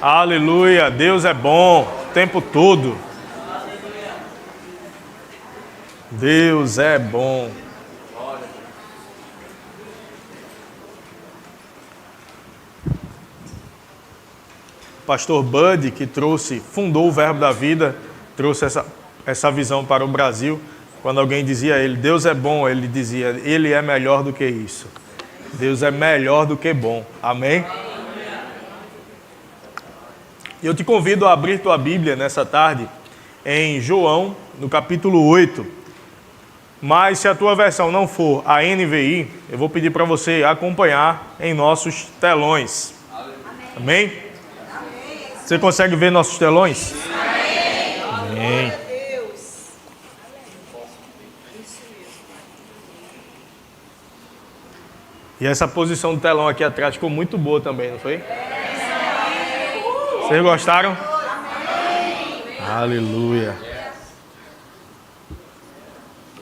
Aleluia, Deus é bom o tempo todo. Deus é bom. O pastor Bud, que fundou o Verbo da Vida, trouxe essa visão para o Brasil. Quando alguém dizia a ele, Deus é bom, ele dizia, Ele é melhor do que isso. Deus é melhor do que bom. Amém? E eu te convido a abrir tua Bíblia nessa tarde em João, no capítulo 8. Mas se a tua versão não for a NVI, eu vou pedir para você acompanhar em nossos telões. Amém? Você consegue ver nossos telões? Amém. E essa posição do telão aqui atrás ficou muito boa também, não foi? Vocês gostaram? Aleluia.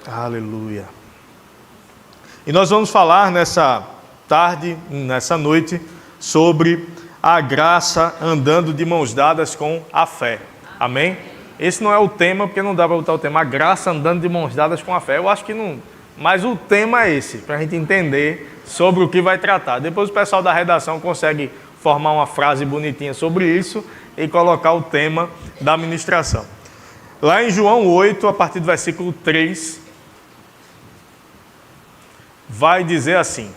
Aleluia. E nós vamos falar nessa tarde, nessa noite, sobre a graça andando de mãos dadas com a fé. Amém? Esse não é o tema, porque não dá para botar o tema, a graça andando de mãos dadas com a fé. Eu acho que não, mas o tema é esse, para a gente entender sobre o que vai tratar. Depois o pessoal da redação consegue formar uma frase bonitinha sobre isso e colocar o tema da ministração. Lá em João 8, a partir do versículo 3, vai dizer assim: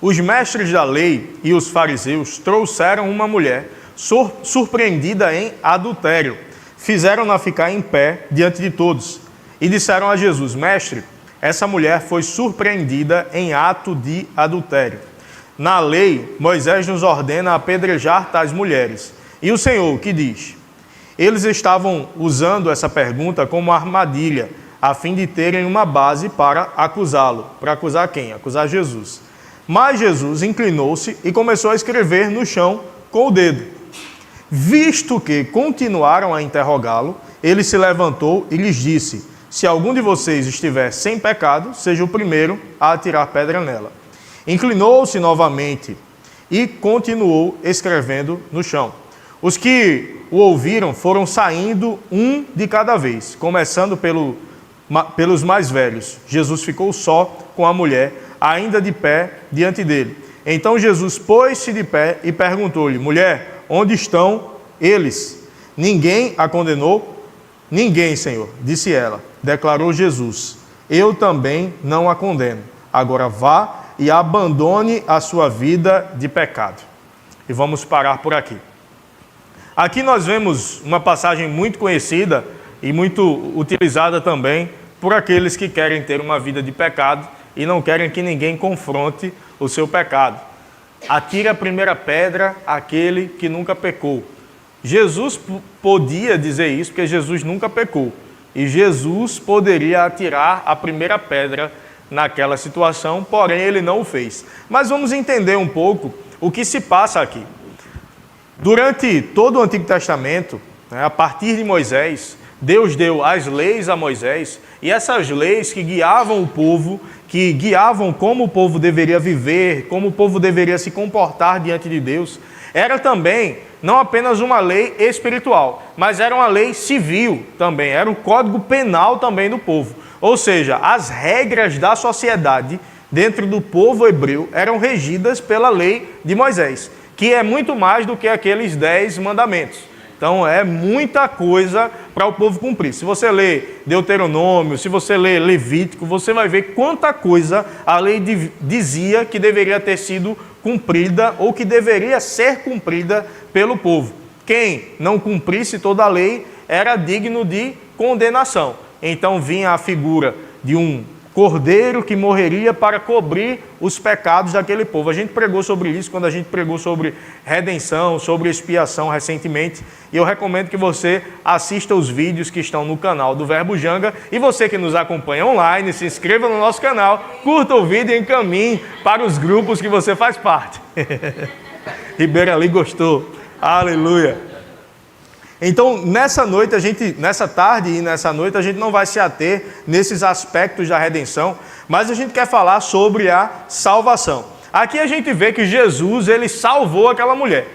os mestres da lei e os fariseus trouxeram uma mulher surpreendida em adultério. Fizeram-na ficar em pé diante de todos e disseram a Jesus: Mestre, essa mulher foi surpreendida em ato de adultério. Na lei, Moisés nos ordena apedrejar tais mulheres. E o Senhor, que diz? Eles estavam usando essa pergunta como armadilha, a fim de terem uma base para acusá-lo. Para acusar quem? Acusar Jesus. Mas Jesus inclinou-se e começou a escrever no chão com o dedo. Visto que continuaram a interrogá-lo, ele se levantou e lhes disse: se algum de vocês estiver sem pecado, seja o primeiro a atirar pedra nela. Inclinou-se novamente e continuou escrevendo no chão. Os que o ouviram foram saindo um de cada vez, começando pelos mais velhos. Jesus ficou só com a mulher, ainda de pé diante dele. Então Jesus pôs-se de pé e perguntou-lhe: mulher, onde estão eles? Ninguém a condenou? Ninguém, Senhor, disse ela. Declarou Jesus: eu também não a condeno. Agora vá e abandone a sua vida de pecado. E vamos parar por aqui. Aqui nós vemos uma passagem muito conhecida e muito utilizada também por aqueles que querem ter uma vida de pecado e não querem que ninguém confronte o seu pecado. Atire a primeira pedra aquele que nunca pecou. Jesus podia dizer isso porque Jesus nunca pecou. E Jesus poderia atirar a primeira pedra naquela situação, porém ele não o fez. Mas vamos entender um pouco o que se passa aqui. Durante todo o Antigo Testamento, a partir de Moisés, Deus deu as leis a Moisés, e essas leis que guiavam o povo, que guiavam como o povo deveria viver, como o povo deveria se comportar diante de Deus, era também não apenas uma lei espiritual, mas era uma lei civil também, era o código penal também do povo. Ou seja, as regras da sociedade dentro do povo hebreu eram regidas pela lei de Moisés, que é muito mais do que aqueles 10 mandamentos. Então é muita coisa para o povo cumprir. Se você lê Deuteronômio, se você lê Levítico, você vai ver quanta coisa a lei dizia que deveria ter sido cumprida ou que deveria ser cumprida pelo povo. Quem não cumprisse toda a lei era digno de condenação. Então vinha a figura de um cordeiro que morreria para cobrir os pecados daquele povo. A gente pregou sobre isso quando a gente pregou sobre redenção, sobre expiação recentemente. E eu recomendo que você assista os vídeos que estão no canal do Verbo Janga. E você que nos acompanha online, se inscreva no nosso canal, curta o vídeo e encaminhe para os grupos que você faz parte. Ribeiro ali gostou. Aleluia. Então, nessa tarde e nessa noite, a gente não vai se ater nesses aspectos da redenção, mas a gente quer falar sobre a salvação. Aqui a gente vê que Jesus, ele salvou aquela mulher.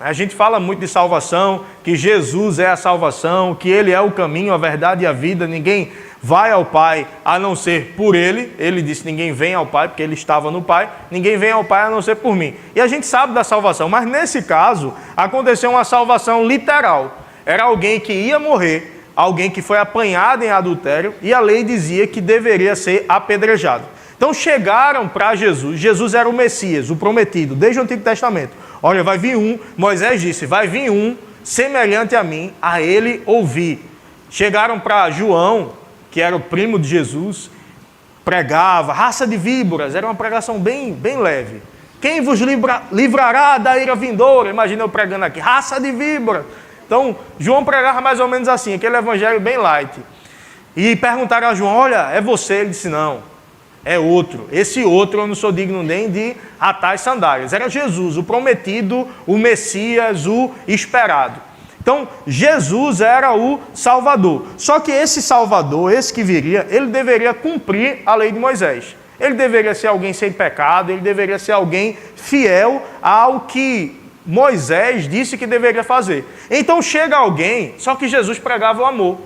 A gente fala muito de salvação, que Jesus é a salvação, que Ele é o caminho, a verdade e a vida. Ninguém vai ao Pai a não ser por Ele. Ele disse, ninguém vem ao Pai, porque Ele estava no Pai. Ninguém vem ao Pai a não ser por mim. E a gente sabe da salvação, mas nesse caso, aconteceu uma salvação literal. Era alguém que ia morrer, alguém que foi apanhado em adultério, e a lei dizia que deveria ser apedrejado. Então chegaram para Jesus. Jesus era o Messias, o prometido, desde o Antigo Testamento. Olha, vai vir um, Moisés disse, vai vir um semelhante a mim, a ele ouvir. Chegaram para João, que era o primo de Jesus, pregava, raça de víboras, era uma pregação bem leve. Quem vos livrará da ira vindoura? Imagina eu pregando aqui, raça de víboras. Então, João pregava mais ou menos assim, aquele evangelho bem light. E perguntaram a João, olha, é você? Ele disse, não. É outro. Esse outro eu não sou digno nem de atar as sandálias. Era Jesus, o prometido, o Messias, o esperado. Então, Jesus era o Salvador. Só que esse Salvador, esse que viria, ele deveria cumprir a lei de Moisés. Ele deveria ser alguém sem pecado, ele deveria ser alguém fiel ao que Moisés disse que deveria fazer. Então chega alguém, só que Jesus pregava o amor.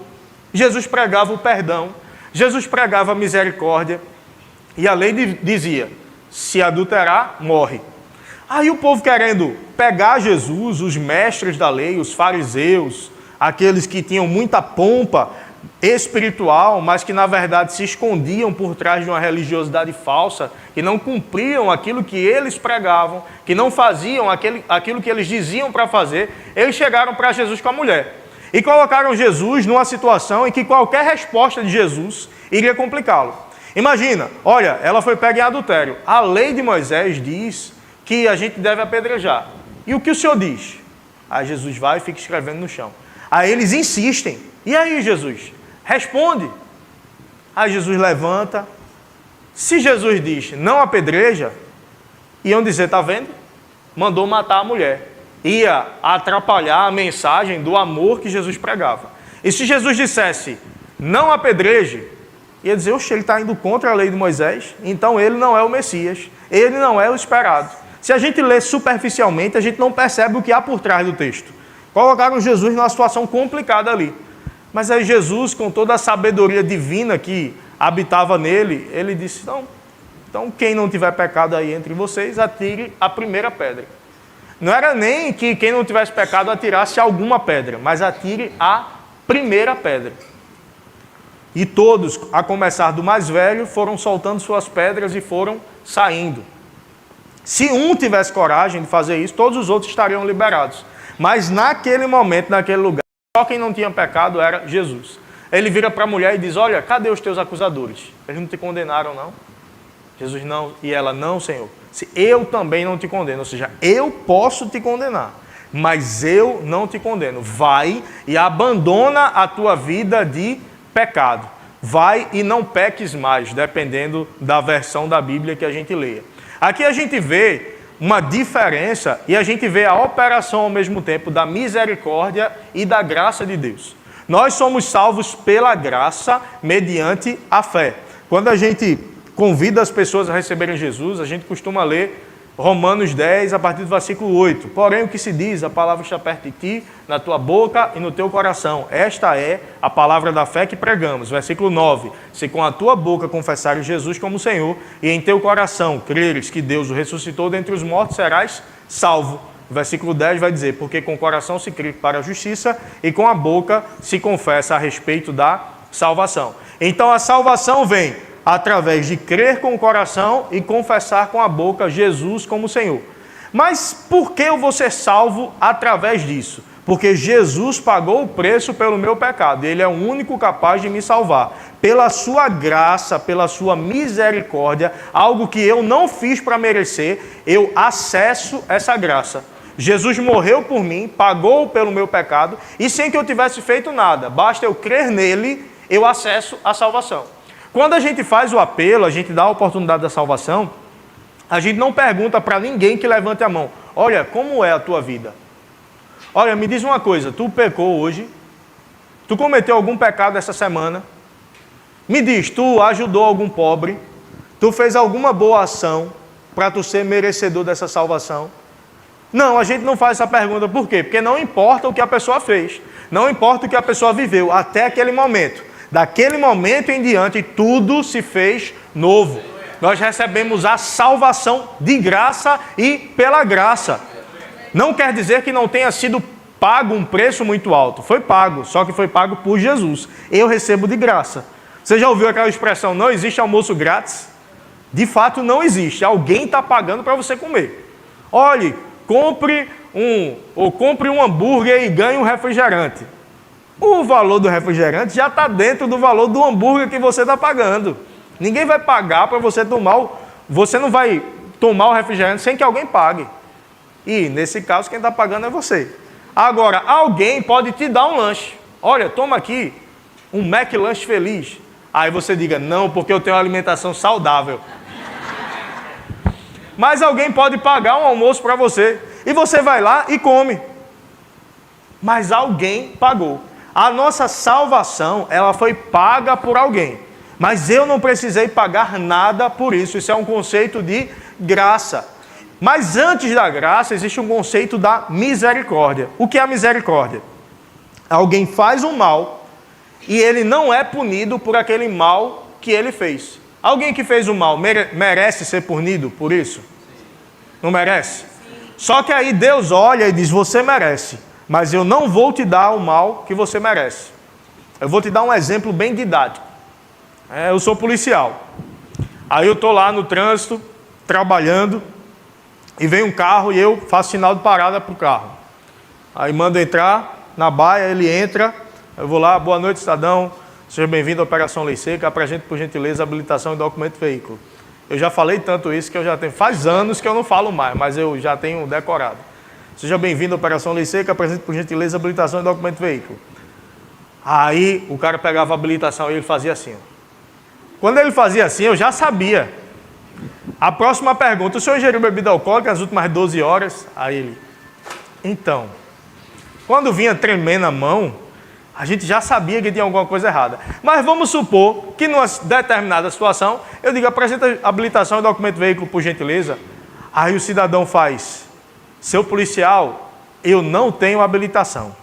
Jesus pregava o perdão. Jesus pregava a misericórdia. E a lei dizia, se adulterar, morre. Aí o povo querendo pegar Jesus, os mestres da lei, os fariseus, aqueles que tinham muita pompa espiritual, mas que na verdade se escondiam por trás de uma religiosidade falsa, que não cumpriam aquilo que eles pregavam, que não faziam aquilo que eles diziam para fazer, eles chegaram para Jesus com a mulher. E colocaram Jesus numa situação em que qualquer resposta de Jesus iria complicá-lo. Imagina, olha, ela foi pega em adultério. A lei de Moisés diz que a gente deve apedrejar. E o que o Senhor diz? Aí Jesus vai e fica escrevendo no chão. Aí eles insistem. E aí, Jesus? Responde. Aí Jesus levanta. Se Jesus diz, não apedreja, iam dizer, está vendo? Mandou matar a mulher. Ia atrapalhar a mensagem do amor que Jesus pregava. E se Jesus dissesse, não apedreje, ia dizer, oxe, ele está indo contra a lei de Moisés, então ele não é o Messias, ele não é o esperado. Se a gente lê superficialmente, a gente não percebe o que há por trás do texto. Colocaram Jesus numa situação complicada ali. Mas aí Jesus, com toda a sabedoria divina que habitava nele, ele disse, não, então quem não tiver pecado aí entre vocês, atire a primeira pedra. Não era nem que quem não tivesse pecado atirasse alguma pedra, mas atire a primeira pedra. E todos, a começar do mais velho, foram soltando suas pedras e foram saindo. Se um tivesse coragem de fazer isso, todos os outros estariam liberados. Mas naquele momento, naquele lugar, só quem não tinha pecado era Jesus. Ele vira para a mulher e diz, olha, cadê os teus acusadores? Eles não te condenaram, não? Jesus, não. E ela, não, Senhor. Eu também não te condeno. Ou seja, eu posso te condenar, mas eu não te condeno. Vai e abandona a tua vida de pecado. Vai e não peques mais, dependendo da versão da Bíblia que a gente leia. Aqui a gente vê uma diferença e a gente vê a operação ao mesmo tempo da misericórdia e da graça de Deus. Nós somos salvos pela graça mediante a fé. Quando a gente convida as pessoas a receberem Jesus, a gente costuma ler Romanos 10, a partir do versículo 8. Porém, o que se diz, a palavra está perto de ti, na tua boca e no teu coração. Esta é a palavra da fé que pregamos. Versículo 9. Se com a tua boca confessares Jesus como Senhor e em teu coração creres que Deus o ressuscitou dentre os mortos, serás salvo. Versículo 10 vai dizer, porque com o coração se crê para a justiça e com a boca se confessa a respeito da salvação. Então a salvação vem através de crer com o coração e confessar com a boca Jesus como Senhor. Mas por que eu vou ser salvo através disso? Porque Jesus pagou o preço pelo meu pecado. Ele é o único capaz de me salvar. Pela sua graça, pela sua misericórdia, algo que eu não fiz para merecer, eu acesso essa graça. Jesus morreu por mim, pagou pelo meu pecado, e sem que eu tivesse feito nada, basta eu crer nele, eu acesso a salvação. Quando a gente faz o apelo, a gente dá a oportunidade da salvação, a gente não pergunta para ninguém que levante a mão, olha, como é a tua vida? Olha, me diz uma coisa, tu pecou hoje? Tu cometeu algum pecado essa semana? Me diz, tu ajudou algum pobre? Tu fez alguma boa ação para tu ser merecedor dessa salvação? Não, a gente não faz essa pergunta. Por quê? Porque não importa o que a pessoa fez. Não importa o que a pessoa viveu até aquele momento. Daquele momento em diante, tudo se fez novo. Nós recebemos a salvação de graça e pela graça. Não quer dizer que não tenha sido pago um preço muito alto. Foi pago, só que foi pago por Jesus. Eu recebo de graça. Você já ouviu aquela expressão, não existe almoço grátis? De fato, não existe. Alguém está pagando para você comer. Olhe, compre um hambúrguer e ganhe um refrigerante. O valor do refrigerante já está dentro do valor do hambúrguer que você está pagando. Ninguém vai pagar para você tomar. Você não vai tomar o refrigerante sem que alguém pague. E, nesse caso, quem está pagando é você. Agora, alguém pode te dar um lanche. Olha, toma aqui um McLanche feliz. Aí você diga, não, porque eu tenho uma alimentação saudável. Mas alguém pode pagar um almoço para você. E você vai lá e come. Mas alguém pagou. A nossa salvação, ela foi paga por alguém. Mas eu não precisei pagar nada por isso. Isso é um conceito de graça. Mas antes da graça, existe um conceito da misericórdia. O que é a misericórdia? Alguém faz um mal e ele não é punido por aquele mal que ele fez. Alguém que fez o mal merece ser punido por isso? Não merece? Só que aí Deus olha e diz, você merece, mas eu não vou te dar o mal que você merece. Eu vou te dar um exemplo bem didático. Eu sou policial. Aí eu estou lá no trânsito, trabalhando, e vem um carro e eu faço sinal de parada para o carro. Aí mando entrar na baia, ele entra, eu vou lá, boa noite, cidadão, seja bem-vindo à Operação Lei Seca, apresente por gentileza a habilitação e documento de veículo. Eu já falei tanto isso que eu já tenho, faz anos que eu não falo mais, mas eu já tenho decorado. Seja bem-vindo à Operação Lei Seca, apresente por gentileza a habilitação e documento de veículo. Aí o cara pegava a habilitação e ele fazia assim. Quando ele fazia assim, eu já sabia. A próxima pergunta, o senhor ingeriu bebida alcoólica nas últimas 12 horas? Aí ele, então, quando vinha tremendo a mão, a gente já sabia que tinha alguma coisa errada. Mas vamos supor que numa determinada situação, eu digo, apresenta habilitação e documento de veículo, por gentileza. Aí o cidadão faz, seu policial, eu não tenho habilitação.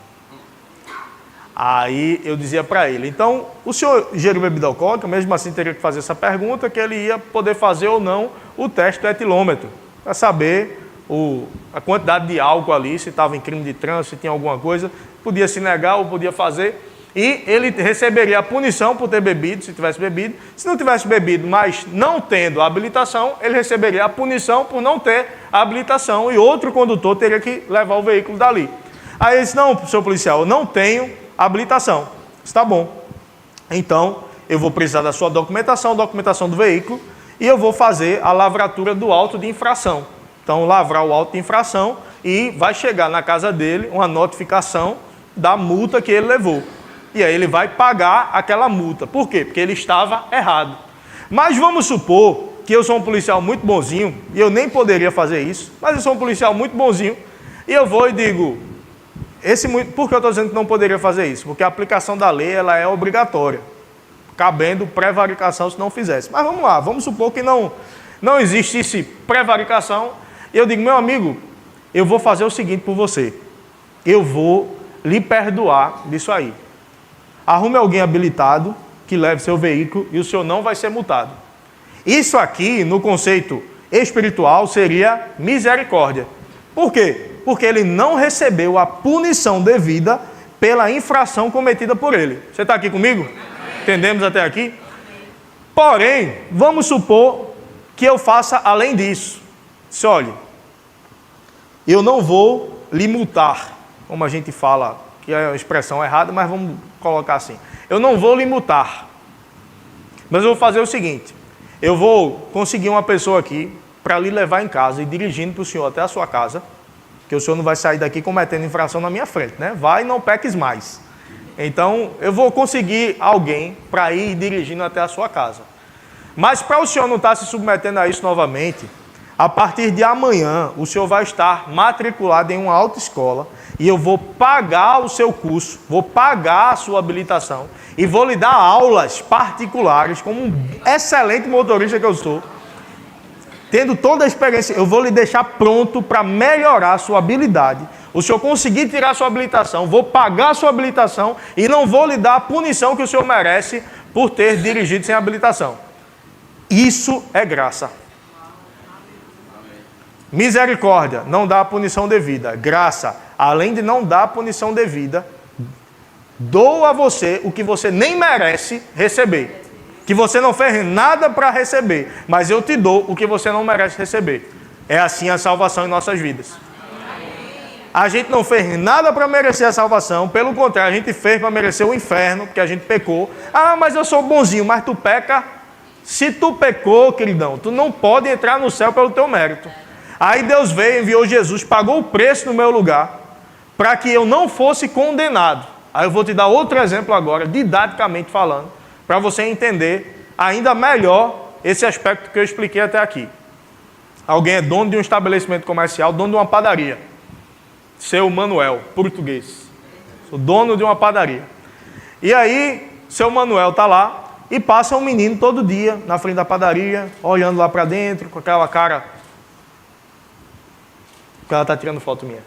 Aí eu dizia para ele, então, o senhor ingeriu bebida alcoólica, mesmo assim teria que fazer essa pergunta, que ele ia poder fazer ou não o teste do etilômetro, para saber a quantidade de álcool ali, se estava em crime de trânsito, se tinha alguma coisa, podia se negar ou podia fazer, e ele receberia a punição por ter bebido, se tivesse bebido. Se não tivesse bebido, mas não tendo a habilitação, ele receberia a punição por não ter a habilitação, e outro condutor teria que levar o veículo dali. Aí ele disse, não, senhor policial, eu não tenho habilitação. Está bom. Então, eu vou precisar da sua documentação do veículo, e eu vou fazer a lavratura do auto de infração. Então, lavrar o auto de infração e vai chegar na casa dele uma notificação da multa que ele levou. E aí ele vai pagar aquela multa. Por quê? Porque ele estava errado. Mas vamos supor que eu sou um policial muito bonzinho, e eu nem poderia fazer isso, mas eu sou um policial muito bonzinho, e eu vou e digo, por que eu estou dizendo que não poderia fazer isso? Porque a aplicação da lei ela é obrigatória, cabendo prevaricação se não fizesse. Mas vamos lá, vamos supor que não existisse prevaricação, e eu digo, meu amigo, eu vou fazer o seguinte por você, eu vou lhe perdoar disso aí. Arrume alguém habilitado que leve seu veículo e o senhor não vai ser multado. Isso aqui, no conceito espiritual, seria misericórdia. Por quê? Porque ele não recebeu a punição devida pela infração cometida por ele. Você está aqui comigo? Entendemos até aqui? Porém, vamos supor que eu faça além disso. Se olhe, eu não vou lhe multar, como a gente fala, que é a expressão errada, mas vamos colocar assim. Eu não vou lhe multar, mas eu vou fazer o seguinte, eu vou conseguir uma pessoa aqui para lhe levar em casa e dirigindo para o senhor até a sua casa, que o senhor não vai sair daqui cometendo infração na minha frente, né? Vai e não peques mais. Então, eu vou conseguir alguém para ir dirigindo até a sua casa. Mas para o senhor não estar se submetendo a isso novamente, a partir de amanhã, o senhor vai estar matriculado em uma autoescola e eu vou pagar o seu curso, vou pagar a sua habilitação e vou lhe dar aulas particulares, como um excelente motorista que eu sou. tendo toda a experiência, eu vou lhe deixar pronto para melhorar a sua habilidade. O senhor conseguir tirar a sua habilitação, vou pagar a sua habilitação e não vou lhe dar a punição que o senhor merece por ter dirigido sem habilitação. Isso é graça. Misericórdia, não dá a punição devida. Graça, além de não dar a punição devida, dou a você o que você nem merece receber. Que você não fez nada para receber, mas eu te dou o que você não merece receber. É assim a salvação em nossas vidas. A gente não fez nada para merecer a salvação, pelo contrário, a gente fez para merecer o inferno, porque a gente pecou. Ah, mas eu sou bonzinho, mas tu peca. Se tu pecou, queridão, tu não pode entrar no céu pelo teu mérito. Aí Deus veio, enviou Jesus, pagou o preço no meu lugar, para que eu não fosse condenado. Aí eu vou te dar outro exemplo agora, didaticamente falando, para você entender ainda melhor esse aspecto que eu expliquei até aqui. Alguém é dono de um estabelecimento comercial, dono de uma padaria. Seu Manuel, português. Sou dono de uma padaria. E aí, seu Manuel está lá e passa um menino todo dia na frente da padaria, olhando lá para dentro, com aquela cara... Porque ela está tirando foto minha.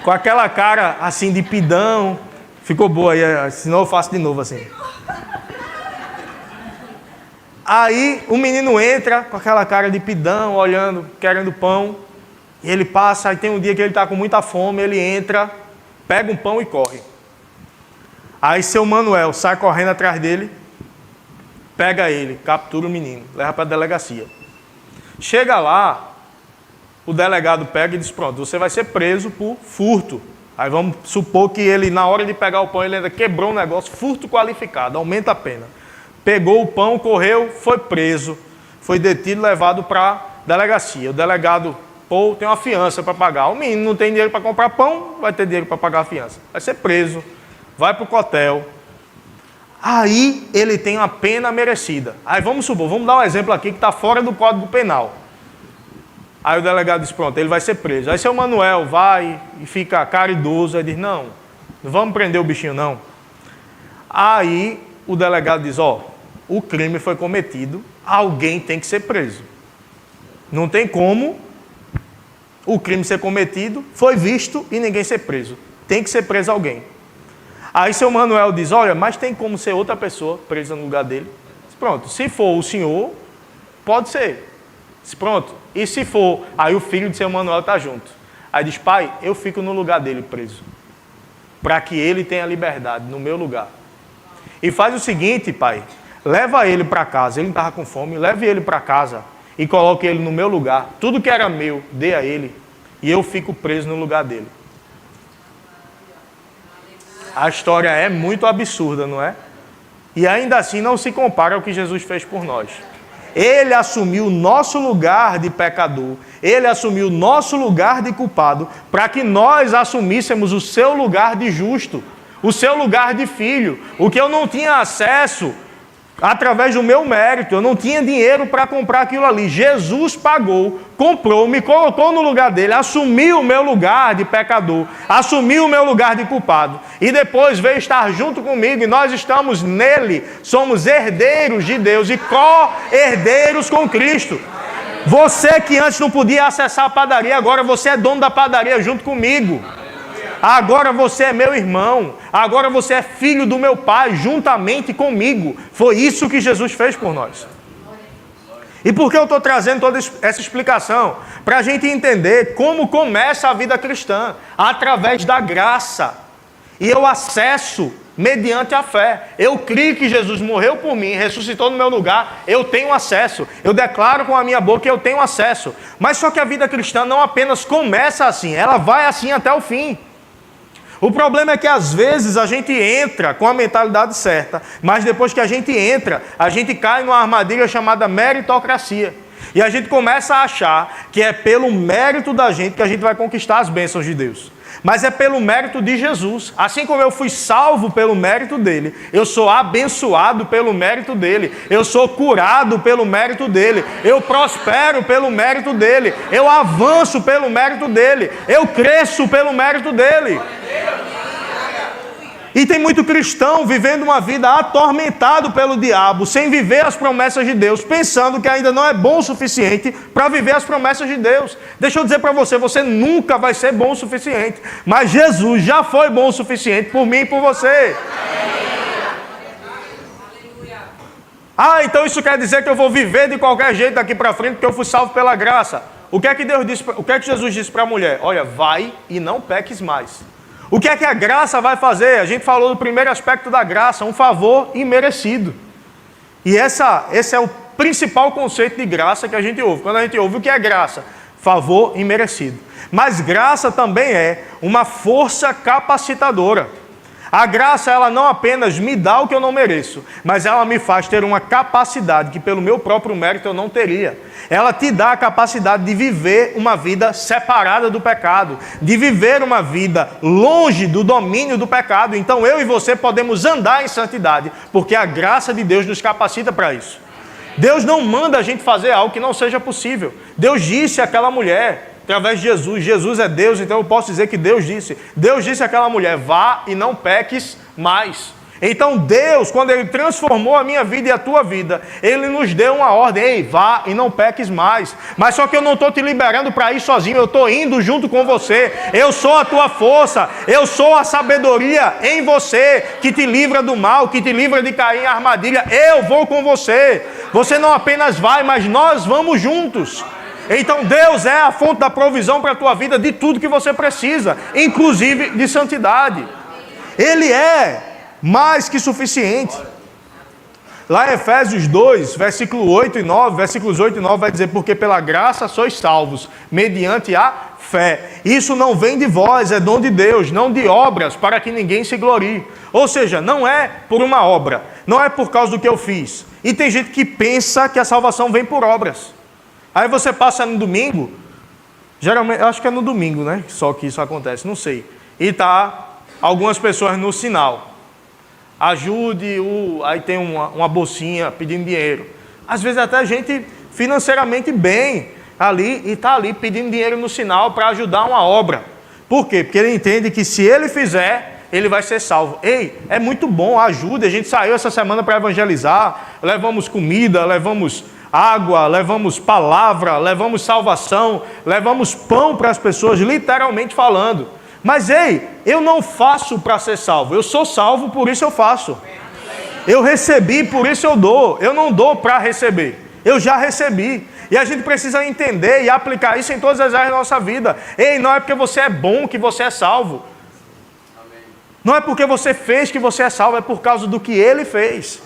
Com aquela cara assim de pidão. Ficou boa aí, senão eu faço de novo assim. Aí o menino entra com aquela cara de pidão, olhando, querendo pão. E ele passa, aí tem um dia que ele está com muita fome, ele entra, pega um pão e corre. Aí seu Manuel sai correndo atrás dele, pega ele, captura o menino, leva para a delegacia. Chega lá, o delegado pega e diz, pronto, você vai ser preso por furto. Aí vamos supor que ele, na hora de pegar o pão, ele ainda quebrou um negócio, furto qualificado, aumenta a pena. Pegou o pão, correu, foi preso, foi detido, levado para a delegacia. O delegado, pô, tem uma fiança para pagar. O menino não tem dinheiro para comprar pão, vai ter dinheiro para pagar a fiança. Vai ser preso, vai para o cotel. Aí ele tem uma pena merecida. Aí vamos supor, vamos dar um exemplo aqui que está fora do Código Penal. Aí o delegado diz, pronto, ele vai ser preso. Aí seu Manuel vai e fica caridoso, aí diz, não vamos prender o bichinho não. Aí o delegado diz, o crime foi cometido, alguém tem que ser preso. Não tem como o crime ser cometido, foi visto e ninguém ser preso. Tem que ser preso alguém. Aí seu Manuel diz, olha, mas tem como ser outra pessoa presa no lugar dele? Pronto, se for o senhor, pode ser. Pronto, e se for, aí o filho de seu Manuel está junto. Aí diz, pai, eu fico no lugar dele preso, para que ele tenha liberdade no meu lugar. E faz o seguinte, pai, leva ele para casa, ele não estava com fome, leve ele para casa e coloque ele no meu lugar. Tudo que era meu, dê a ele, e eu fico preso no lugar dele. A história é muito absurda, não é? E ainda assim não se compara ao que Jesus fez por nós. Ele assumiu o nosso lugar de pecador, ele assumiu o nosso lugar de culpado, para que nós assumíssemos o seu lugar de justo, o seu lugar de filho, o que eu não tinha acesso através do meu mérito, eu não tinha dinheiro para comprar aquilo ali. Jesus pagou, comprou, me colocou no lugar dele, assumiu o meu lugar de pecador, assumiu o meu lugar de culpado, e depois veio estar junto comigo, e nós estamos nele, somos herdeiros de Deus e co-herdeiros com Cristo. Você que antes não podia acessar a padaria, agora você é dono da padaria junto comigo. Agora você é meu irmão, agora você é filho do meu pai, juntamente comigo. Foi isso que Jesus fez por nós. E por que eu estou trazendo toda essa explicação? Para a gente entender como começa a vida cristã, através da graça. E eu acesso mediante a fé. Eu creio que Jesus morreu por mim, ressuscitou no meu lugar, eu tenho acesso. Eu declaro com a minha boca que eu tenho acesso. Mas só que a vida cristã não apenas começa assim, ela vai assim até o fim. O problema é que às vezes a gente entra com a mentalidade certa, mas depois que a gente entra, a gente cai numa armadilha chamada meritocracia. E a gente começa a achar que é pelo mérito da gente que a gente vai conquistar as bênçãos de Deus. Mas é pelo mérito de Jesus. Assim como eu fui salvo pelo mérito dele, eu sou abençoado pelo mérito dele, eu sou curado pelo mérito dele, eu prospero pelo mérito dele, eu avanço pelo mérito dele, eu cresço pelo mérito dele. E tem muito cristão vivendo uma vida atormentado pelo diabo, sem viver as promessas de Deus, pensando que ainda não é bom o suficiente para viver as promessas de Deus. Deixa eu dizer para você, você nunca vai ser bom o suficiente, mas Jesus já foi bom o suficiente por mim e por você. Ah, então isso quer dizer que eu vou viver de qualquer jeito daqui para frente, porque eu fui salvo pela graça. O que é que Deus disse? O que é que Jesus disse para a mulher? Olha, vai e não peques mais. O que é que a graça vai fazer? A gente falou do primeiro aspecto da graça, um favor imerecido. E esse é o principal conceito de graça que a gente ouve. Quando a gente ouve o que é graça? Favor imerecido. Mas graça também é uma força capacitadora. A graça, ela não apenas me dá o que eu não mereço, mas ela me faz ter uma capacidade que pelo meu próprio mérito eu não teria. Ela te dá a capacidade de viver uma vida separada do pecado, de viver uma vida longe do domínio do pecado. Então eu e você podemos andar em santidade, porque a graça de Deus nos capacita para isso. Deus não manda a gente fazer algo que não seja possível. Deus disse àquela mulher, através de Jesus, Jesus é Deus, então eu posso dizer que Deus disse àquela mulher, vá e não peques mais. Então Deus, quando Ele transformou a minha vida e a tua vida, Ele nos deu uma ordem, ei, vá e não peques mais. Mas só que eu não estou te liberando para ir sozinho, eu estou indo junto com você. Eu sou a tua força, eu sou a sabedoria em você, que te livra do mal, que te livra de cair em armadilha. Eu vou com você. Você não apenas vai, mas nós vamos juntos. Então Deus é a fonte da provisão para a tua vida de tudo que você precisa, inclusive de santidade. Ele é mais que suficiente. Lá em Efésios 2, versículos 8 e 9 vai dizer, porque pela graça sois salvos, mediante a fé. Isso não vem de vós, é dom de Deus, não de obras, para que ninguém se glorie. Ou seja, não é por uma obra, não é por causa do que eu fiz. E tem gente que pensa que a salvação vem por obras. Aí você passa no domingo, geralmente, eu acho que é no domingo, né? Só que isso acontece, não sei. E tá algumas pessoas no sinal. Ajude, aí tem uma bolsinha pedindo dinheiro. Às vezes até gente financeiramente bem ali e está ali pedindo dinheiro no sinal para ajudar uma obra. Por quê? Porque ele entende que se ele fizer, ele vai ser salvo. Ei, é muito bom, ajude. A gente saiu essa semana para evangelizar, levamos comida, levamos água, levamos palavra, levamos salvação, levamos pão para as pessoas, literalmente falando. Mas ei, eu não faço para ser salvo, eu sou salvo, por isso eu faço. Eu recebi, por isso eu dou. Eu não dou para receber, eu já recebi. E a gente precisa entender e aplicar isso em todas as áreas da nossa vida. Ei, não é porque você é bom que você é salvo. Não é porque você fez que você é salvo, é por causa do que Ele fez.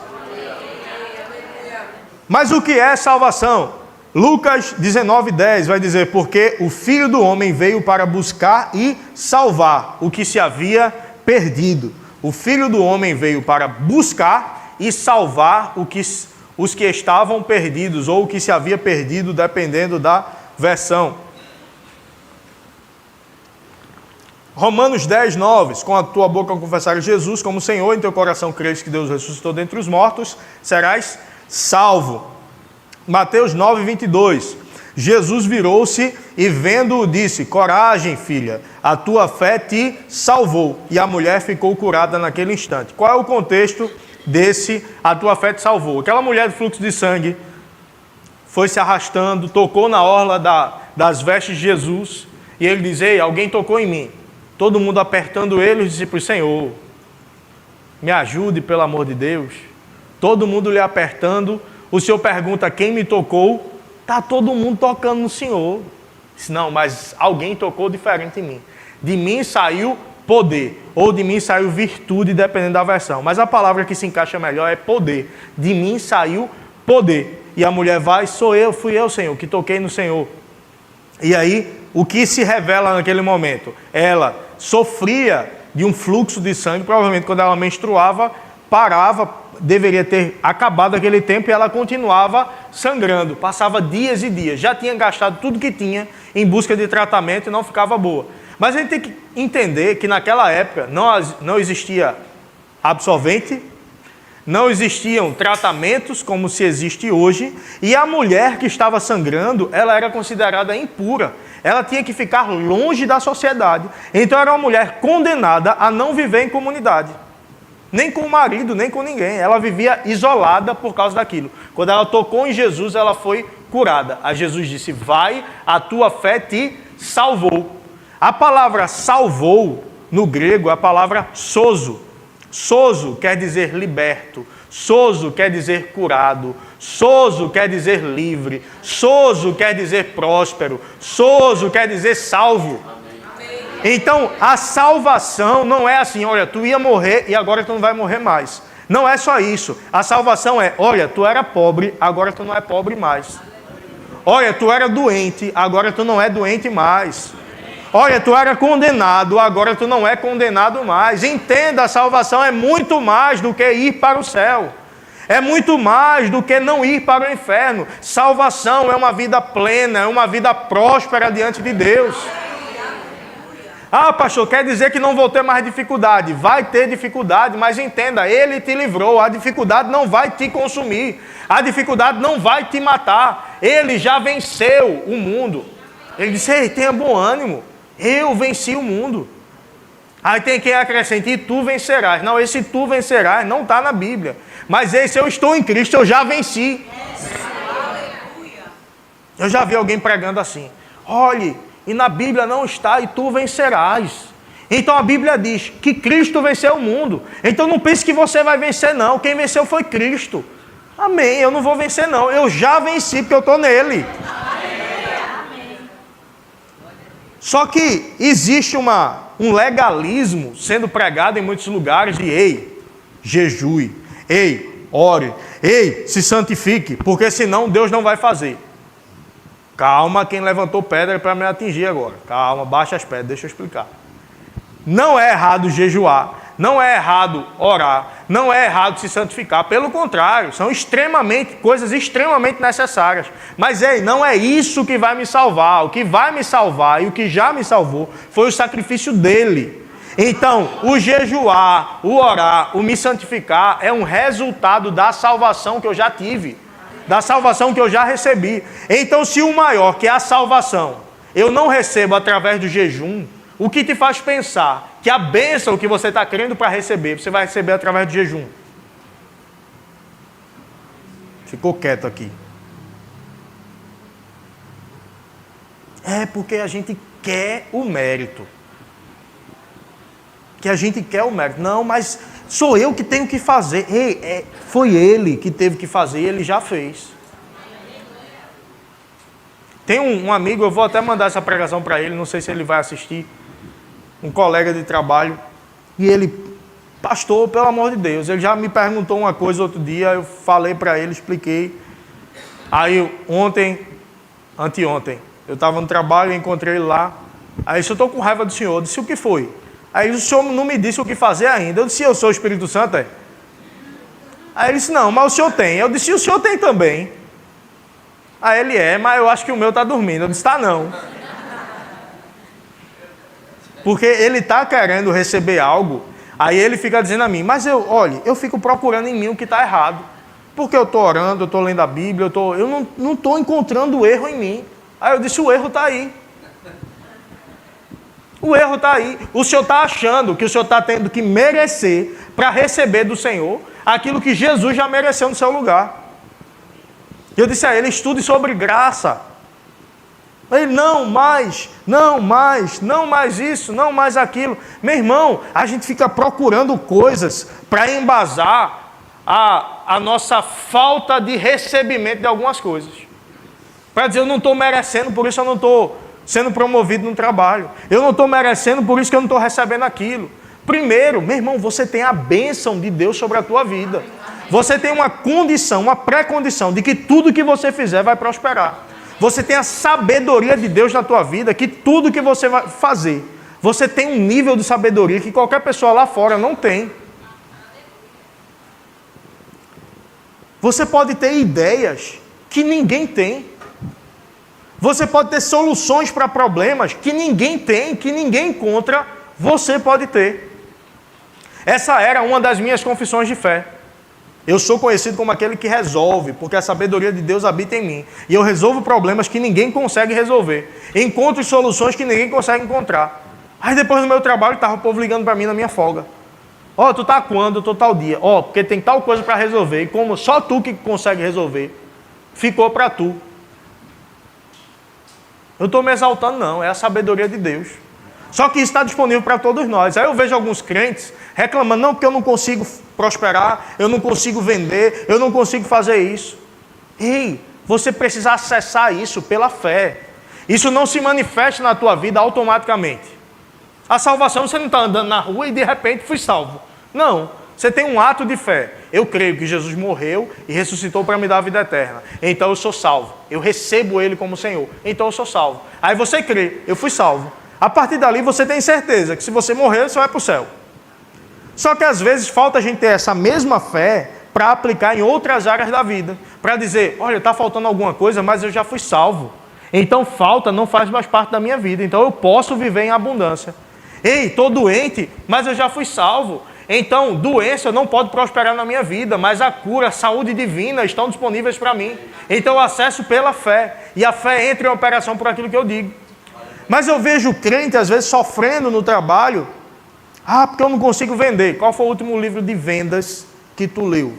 Mas o que é salvação? Lucas 19:10 vai dizer, porque o Filho do Homem veio para buscar e salvar o que se havia perdido. O Filho do Homem veio para buscar e salvar os que estavam perdidos, ou o que se havia perdido, dependendo da versão. Romanos 10:9, com a tua boca confessares Jesus como Senhor, em teu coração creres que Deus ressuscitou dentre os mortos, serás salvo. Mateus 9:22, Jesus virou-se e vendo-o disse, coragem filha, a tua fé te salvou. E a mulher ficou curada naquele instante. Qual é o contexto desse a tua fé te salvou? Aquela mulher do fluxo de sangue foi se arrastando, tocou na orla das vestes de Jesus, e ele diz, ei, alguém tocou em mim. Todo mundo apertando ele, os discípulos, Senhor, me ajude pelo amor de Deus. Todo mundo lhe apertando. O Senhor pergunta, quem me tocou? Está todo mundo tocando no Senhor. Diz, não, mas alguém tocou diferente em mim. De mim saiu poder, ou de mim saiu virtude, dependendo da versão. Mas a palavra que se encaixa melhor é poder. De mim saiu poder. E a mulher vai, fui eu, Senhor, que toquei no Senhor. E aí, o que se revela naquele momento? Ela sofria de um fluxo de sangue, provavelmente quando ela menstruava, parava, deveria ter acabado aquele tempo, e ela continuava sangrando, passava dias e dias, já tinha gastado tudo que tinha em busca de tratamento e não ficava boa. Mas a gente tem que entender que naquela época não existia absorvente, não existiam tratamentos como se existe hoje, e a mulher que estava sangrando, ela era considerada impura, ela tinha que ficar longe da sociedade, então era uma mulher condenada a não viver em comunidade. Nem com o marido, nem com ninguém. Ela vivia isolada por causa daquilo. Quando ela tocou em Jesus, ela foi curada. Aí Jesus disse, vai, a tua fé te salvou. A palavra salvou, no grego, é a palavra sozo. Sozo quer dizer liberto. Sozo quer dizer curado. Sozo quer dizer livre. Sozo quer dizer próspero. Sozo quer dizer salvo. Então, a salvação não é assim, olha, tu ia morrer e agora tu não vai morrer mais. Não é só isso. A salvação é, olha, tu era pobre, agora tu não é pobre mais. Olha, tu era doente, agora tu não é doente mais. Olha, tu era condenado, agora tu não é condenado mais. Entenda, a salvação é muito mais do que ir para o céu. É muito mais do que não ir para o inferno. Salvação é uma vida plena, é uma vida próspera diante de Deus. Ah, pastor, quer dizer que não vou ter mais dificuldade. Vai ter dificuldade, mas entenda, Ele te livrou. A dificuldade não vai te consumir. A dificuldade não vai te matar. Ele já venceu o mundo. Ele disse, ei, tenha bom ânimo. Eu venci o mundo. Aí tem quem acrescente, e tu vencerás. Não, esse tu vencerás não está na Bíblia. Mas esse eu estou em Cristo, eu já venci. Eu já vi alguém pregando assim. Olhe, e na Bíblia não está, e tu vencerás. Então a Bíblia diz que Cristo venceu o mundo. Então não pense que você vai vencer não. Quem venceu foi Cristo. Amém, eu não vou vencer não. Eu já venci porque eu estou nele. Só que existe um legalismo sendo pregado em muitos lugares de ei, jejue, ei, ore, ei, se santifique, porque senão Deus não vai fazer. Calma, quem levantou pedra para me atingir agora. Calma, baixa as pedras, deixa eu explicar. Não é errado jejuar, não é errado orar, não é errado se santificar. Pelo contrário, são coisas extremamente necessárias. Mas não é isso que vai me salvar. O que vai me salvar e o que já me salvou foi o sacrifício dele. Então, o jejuar, o orar, o me santificar é um resultado da salvação que eu já tive. Da salvação que eu já recebi. Então, se o maior, que é a salvação, eu não recebo através do jejum, o que te faz pensar que a bênção que você está querendo para receber, você vai receber através do jejum? Ficou quieto aqui. É porque a gente quer o mérito. Que a gente quer o mérito. Não, mas sou eu que tenho que fazer. Foi ele que teve que fazer e ele já fez. Tem um amigo, eu vou até mandar essa pregação para ele, não sei se ele vai assistir. Um colega de trabalho. E ele, pastor, pelo amor de Deus, ele já me perguntou uma coisa outro dia, eu falei para ele, expliquei. Aí anteontem, eu estava no trabalho, encontrei ele lá. Aí eu estou com raiva do senhor. Eu disse, o que foi? Aí o senhor não me disse o que fazer ainda. Eu disse, eu sou o Espírito Santo, é? Aí ele disse, não, mas o senhor tem. Eu disse, o senhor tem também. Aí ele mas eu acho que o meu está dormindo. Eu disse, tá não. Porque ele está querendo receber algo, aí ele fica dizendo a mim, mas eu fico procurando em mim o que está errado. Porque eu estou orando, eu estou lendo a Bíblia, eu não estou encontrando erro em mim. Aí eu disse, o erro está aí. O erro está aí. O senhor está achando que o senhor está tendo que merecer para receber do Senhor aquilo que Jesus já mereceu no seu lugar. Eu disse a ele, estude sobre graça. Ele, não mais isso, não mais aquilo. Meu irmão, a gente fica procurando coisas para embasar a nossa falta de recebimento de algumas coisas. Para dizer, eu não estou merecendo, por isso eu não estou sendo promovido no trabalho. Eu não estou merecendo, por isso que eu não estou recebendo aquilo. Primeiro, meu irmão, você tem a bênção de Deus sobre a tua vida. Você tem uma condição, uma pré-condição de que tudo que você fizer vai prosperar. Você tem a sabedoria de Deus na tua vida, que tudo que você vai fazer, você tem um nível de sabedoria que qualquer pessoa lá fora não tem. Você pode ter ideias que ninguém tem. Você pode ter soluções para problemas que ninguém tem, que ninguém encontra, você pode ter. Essa era uma das minhas confissões de fé. Eu sou conhecido como aquele que resolve, porque a sabedoria de Deus habita em mim. E eu resolvo problemas que ninguém consegue resolver. Encontro soluções que ninguém consegue encontrar. Aí depois do meu trabalho, estava o povo ligando para mim na minha folga. Ó, tu tá quando? Eu tô tal dia. Ó, porque tem tal coisa para resolver. E como só tu que consegue resolver, ficou para tu. Eu estou me exaltando, não. É a sabedoria de Deus. Só que isso está disponível para todos nós. Aí eu vejo alguns crentes reclamando, não, porque eu não consigo prosperar, eu não consigo vender, eu não consigo fazer isso. Ei, você precisa acessar isso pela fé. Isso não se manifesta na tua vida automaticamente. A salvação, você não está andando na rua e de repente fui salvo. Não, você tem um ato de fé. Eu creio que Jesus morreu e ressuscitou para me dar a vida eterna. Então eu sou salvo. Eu recebo Ele como Senhor. Então eu sou salvo. Aí você crê, eu fui salvo. A partir dali você tem certeza que se você morrer, você vai para o céu. Só que às vezes falta a gente ter essa mesma fé para aplicar em outras áreas da vida. Para dizer, olha, está faltando alguma coisa, mas eu já fui salvo. Então falta não faz mais parte da minha vida. Então eu posso viver em abundância. Ei, estou doente, mas eu já fui salvo. Então, doença não pode prosperar na minha vida, mas a cura, a saúde divina estão disponíveis para mim. Então eu acesso pela fé. E a fé entra em operação por aquilo que eu digo. Mas eu vejo o crente, às vezes, sofrendo no trabalho. Ah, porque eu não consigo vender. Qual foi o último livro de vendas que tu leu?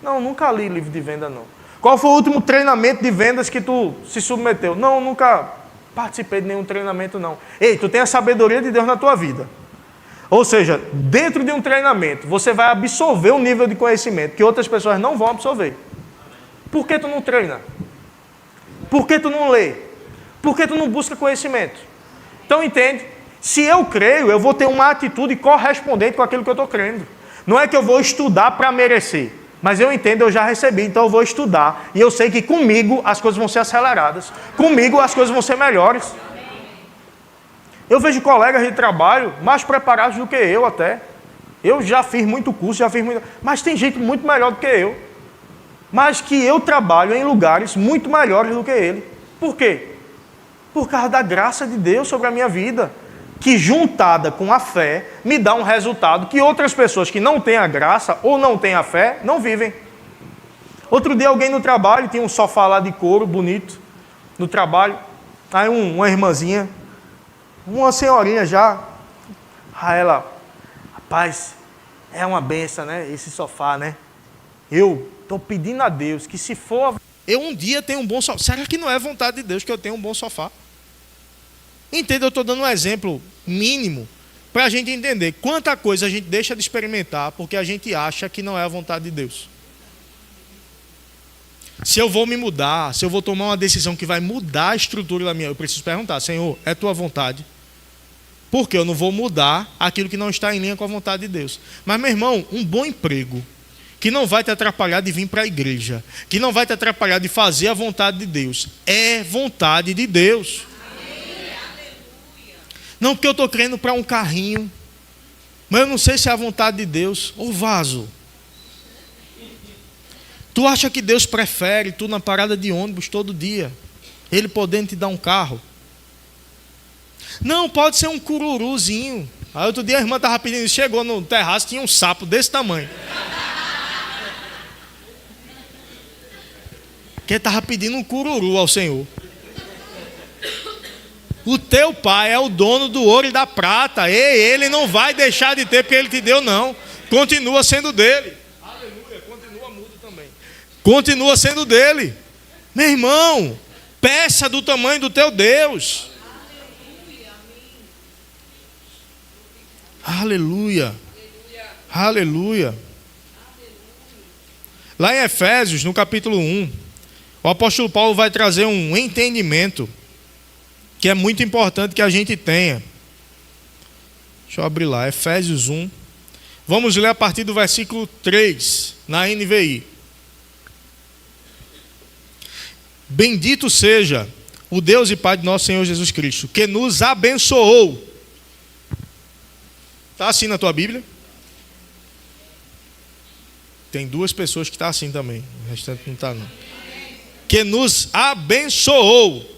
Não, nunca li livro de venda, não. Qual foi o último treinamento de vendas que tu se submeteu? Não, nunca participei de nenhum treinamento, não. Ei, tu tem a sabedoria de Deus na tua vida. Ou seja, dentro de um treinamento, você vai absorver um nível de conhecimento que outras pessoas não vão absorver. Por que tu não treina? Por que tu não lê? Por que tu não busca conhecimento? Então entende? Se eu creio, eu vou ter uma atitude correspondente com aquilo que eu estou crendo. Não é que eu vou estudar para merecer. Mas eu entendo, eu já recebi, então eu vou estudar. E eu sei que comigo as coisas vão ser aceleradas. Comigo as coisas vão ser melhores. Eu vejo colegas de trabalho mais preparados do que eu até. Eu já fiz muito curso, mas tem gente muito melhor do que eu. Mas que eu trabalho em lugares muito melhores do que ele. Por quê? Por causa da graça de Deus sobre a minha vida. Que juntada com a fé, me dá um resultado que outras pessoas que não têm a graça ou não têm a fé, não vivem. Outro dia alguém no trabalho, tinha um sofá lá de couro, bonito, no trabalho. Aí uma irmãzinha, uma senhorinha já, aí ela, rapaz, é uma benção, né, esse sofá, né? Eu estou pedindo a Deus que se for, eu um dia tenho um bom sofá. Será que não é vontade de Deus que eu tenha um bom sofá? Entenda, eu estou dando um exemplo mínimo para a gente entender quanta coisa a gente deixa de experimentar porque a gente acha que não é a vontade de Deus. Se eu vou me mudar, se eu vou tomar uma decisão que vai mudar a estrutura da minha, eu preciso perguntar, Senhor, é tua vontade? Porque eu não vou mudar aquilo que não está em linha com a vontade de Deus. Mas, meu irmão, um bom emprego que não vai te atrapalhar de vir para a igreja, que não vai te atrapalhar de fazer a vontade de Deus, é vontade de Deus. Não porque eu estou crendo para um carrinho, mas eu não sei se é a vontade de Deus. Ô vaso, tu acha que Deus prefere tu na parada de ônibus todo dia, Ele podendo te dar um carro? Não, pode ser um cururuzinho. Aí outro dia a irmã estava pedindo, chegou no terraço, tinha um sapo desse tamanho. Que estava pedindo um cururu ao Senhor. O teu pai é o dono do ouro e da prata. E ele não vai deixar de ter porque ele te deu, não. Continua sendo dele. Aleluia, continua mudo também. Continua sendo dele. Meu irmão, peça do tamanho do teu Deus. Aleluia. Aleluia. Lá em Efésios, no capítulo 1, o apóstolo Paulo vai trazer um entendimento que é muito importante que a gente tenha. Deixa eu abrir lá, Efésios 1. Vamos ler a partir do versículo 3, na NVI. Bendito seja o Deus e Pai de nosso Senhor Jesus Cristo, que nos abençoou. Está assim na tua Bíblia? Tem duas pessoas que estão assim também, o restante não está não. Que nos abençoou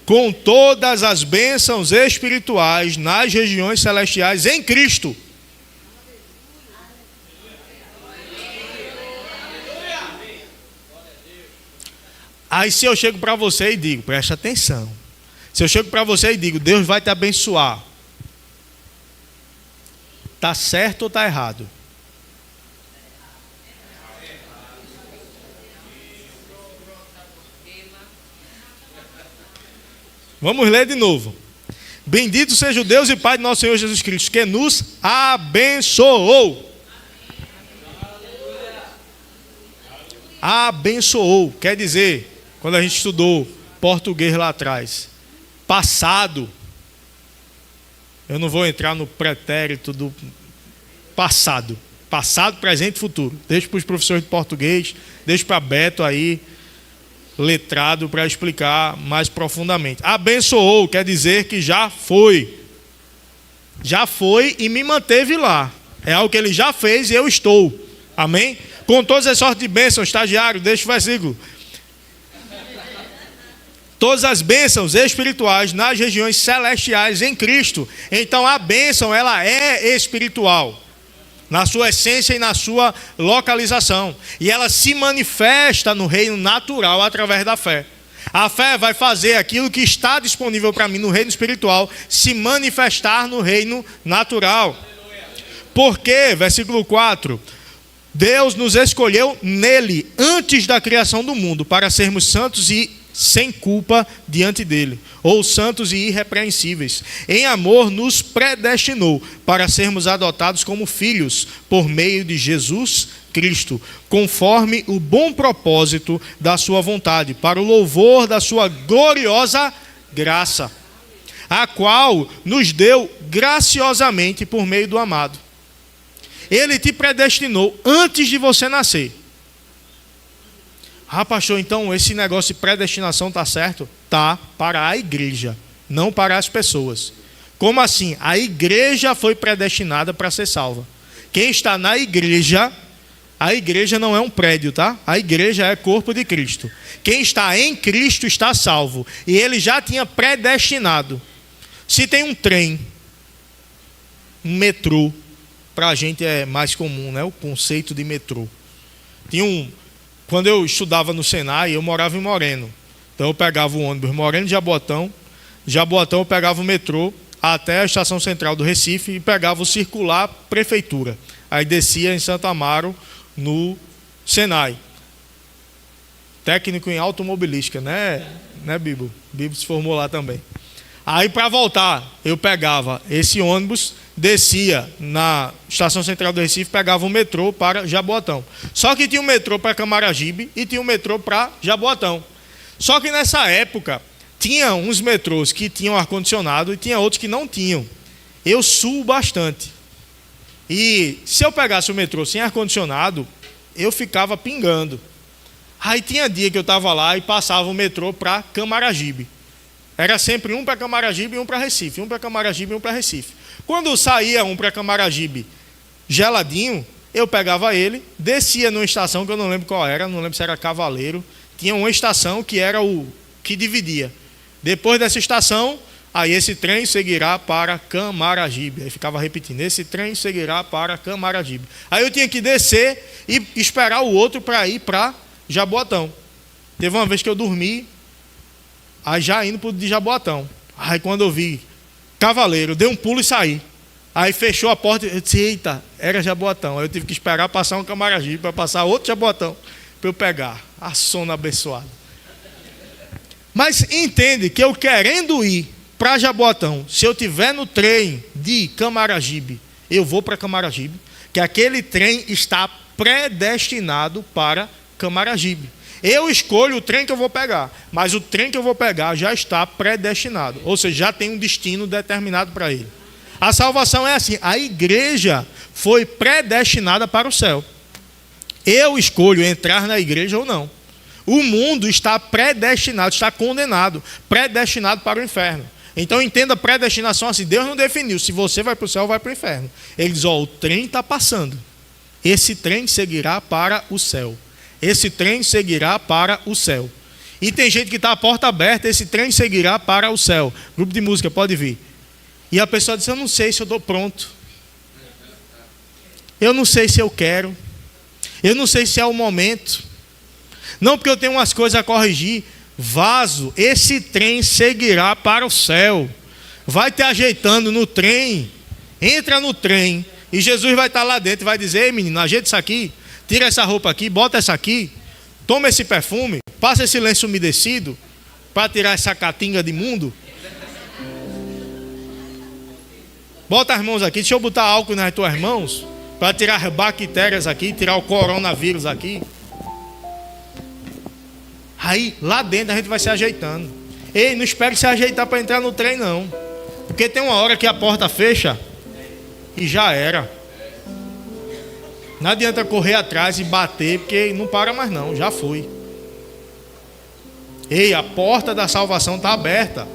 com todas as bênçãos espirituais nas regiões celestiais em Cristo. Aí se eu chego para você e digo, preste atenção. Se eu chego para você e digo, Deus vai te abençoar. Está certo ou está errado? Vamos ler de novo. Bendito seja o Deus e Pai de nosso Senhor Jesus Cristo, que nos abençoou. Abençoou, quer dizer, quando a gente estudou português lá atrás, passado. Eu não vou entrar no pretérito do passado. Passado, presente e futuro. Deixa para os professores de português, deixa para Beto aí, letrado, para explicar mais profundamente. Abençoou, quer dizer que já foi. Já foi e me manteve lá. É algo que ele já fez e eu estou. Amém? Com todas as sortes de bênçãos, estagiário, deixa o versículo. Todas as bênçãos espirituais nas regiões celestiais em Cristo. Então a bênção, ela é espiritual. Na sua essência e na sua localização. E ela se manifesta no reino natural através da fé. A fé vai fazer aquilo que está disponível para mim no reino espiritual se manifestar no reino natural. Porque, versículo 4, Deus nos escolheu nele, antes da criação do mundo, para sermos santos e sem culpa diante dele, ou santos e irrepreensíveis. Em amor nos predestinou para sermos adotados como filhos por meio de Jesus Cristo, conforme o bom propósito da sua vontade, para o louvor da sua gloriosa graça, a qual nos deu graciosamente por meio do amado. Ele te predestinou antes de você nascer. Ah, pastor, então esse negócio de predestinação está certo? Tá, para a igreja, não para as pessoas. Como assim? A igreja foi predestinada para ser salva. Quem está na igreja, a igreja não é um prédio, tá? A igreja é corpo de Cristo. Quem está em Cristo está salvo. E ele já tinha predestinado. Se tem um trem, um metrô, para a gente é mais comum, né? O conceito de metrô. Quando eu estudava no Senai, eu morava em Moreno. Então eu pegava o ônibus Moreno de Jaboatão. Jaboatão eu pegava o metrô até a estação central do Recife e pegava o circular prefeitura. Aí descia em Santo Amaro, no Senai. Técnico em automobilística, né Bibo? Bibo se formou lá também. Aí para voltar, eu pegava esse ônibus, descia na estação central do Recife, pegava um metrô para Jaboatão. Só que tinha um metrô para Camaragibe e tinha um metrô para Jaboatão. Só que nessa época, tinha uns metrôs que tinham ar-condicionado e tinha outros que não tinham. Eu suo bastante. E se eu pegasse o metrô sem ar-condicionado, eu ficava pingando. Aí tinha dia que eu estava lá e passava o metrô para Camaragibe. Era sempre um para Camaragibe e um para Recife. Um para Camaragibe e um para Recife. Quando saía um para Camaragibe geladinho, eu pegava ele, descia numa estação que eu não lembro qual era, não lembro se era Cavaleiro. Tinha uma estação que era o que dividia. Depois dessa estação, aí esse trem seguirá para Camaragibe. Aí ficava repetindo, esse trem seguirá para Camaragibe. Aí eu tinha que descer e esperar o outro para ir para Jaboatão. Teve uma vez que eu dormi, aí já indo para o de Jaboatão. Aí quando eu vi Cavaleiro, dei um pulo e saí. Aí fechou a porta, eu disse, eita, era Jaboatão. Aí eu tive que esperar passar um Camaragibe para passar outro Jaboatão para eu pegar. A sono abençoado. Mas entende que eu querendo ir para Jaboatão, se eu estiver no trem de Camaragibe, eu vou para Camaragibe, que aquele trem está predestinado para Camaragibe. Eu escolho o trem que eu vou pegar, mas o trem que eu vou pegar já está predestinado, ou seja, já tem um destino determinado para ele. A salvação é assim, a igreja foi predestinada para o céu. Eu escolho entrar na igreja ou não. O mundo está predestinado, está condenado, predestinado para o inferno. Então entenda a predestinação assim, Deus não definiu, se você vai para o céu ou vai para o inferno. Ele diz, o trem está passando, esse trem seguirá para o céu. Esse trem seguirá para o céu. E tem gente que está a porta aberta, esse trem seguirá para o céu. Grupo de música, pode vir. E a pessoa diz, eu não sei se eu estou pronto. Eu não sei se eu quero. Eu não sei se é o momento. Não, porque eu tenho umas coisas a corrigir. Vaso, esse trem seguirá para o céu. Vai te ajeitando no trem. Entra no trem. E Jesus vai estar lá dentro e vai dizer: ei menino, ajeita isso aqui, tira essa roupa aqui, bota essa aqui, toma esse perfume, passa esse lenço umedecido para tirar essa catinga de imundo. Bota as mãos aqui, deixa eu botar álcool nas tuas mãos para tirar as bactérias aqui, tirar o coronavírus aqui. Aí, lá dentro a gente vai se ajeitando. Ei, não espere se ajeitar para entrar no trem não. Porque tem uma hora que a porta fecha e já era. Não adianta correr atrás e bater, porque não para mais não, já foi. Ei, a porta da salvação está aberta.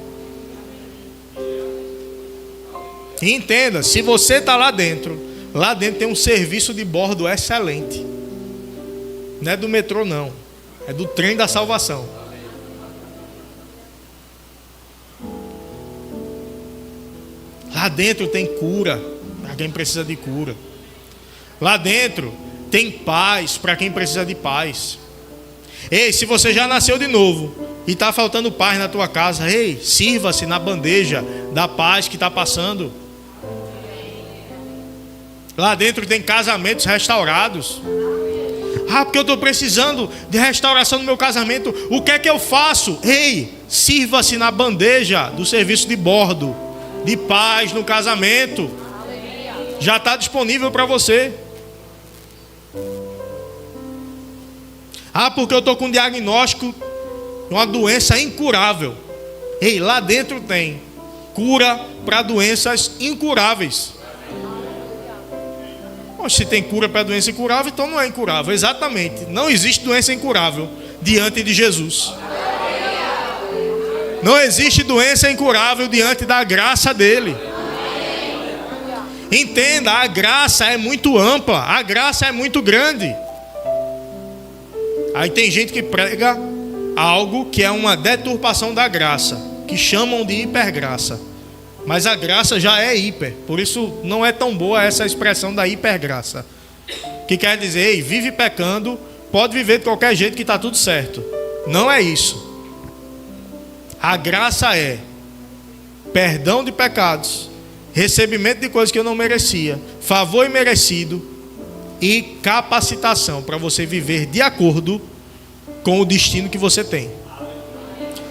E entenda, se você está lá dentro tem um serviço de bordo excelente. Não é do metrô não, é do trem da salvação. Lá dentro tem cura para quem precisa de cura. Lá dentro tem paz para quem precisa de paz. Ei, se você já nasceu de novo e está faltando paz na tua casa, ei, sirva-se na bandeja da paz que está passando. Lá dentro tem casamentos restaurados. Ah, porque eu estou precisando de restauração no meu casamento. O que é que eu faço? Ei, sirva-se na bandeja do serviço de bordo de paz no casamento. Já está disponível para você. Ah, porque eu estou com um diagnóstico de uma doença incurável. Ei, lá dentro tem cura para doenças incuráveis. Se tem cura para doença incurável, então não é incurável. Exatamente, não existe doença incurável diante de Jesus. Não existe doença incurável diante da graça dele. Entenda, a graça é muito ampla, a graça é muito grande. Aí tem gente que prega algo que é uma deturpação da graça, que chamam de hipergraça. Mas a graça já é hiper, por isso não é tão boa essa expressão da hipergraça. Que quer dizer, ei, vive pecando, pode viver de qualquer jeito que está tudo certo. Não é isso. A graça é perdão de pecados, recebimento de coisas que eu não merecia, favor imerecido e capacitação para você viver de acordo com o destino que você tem.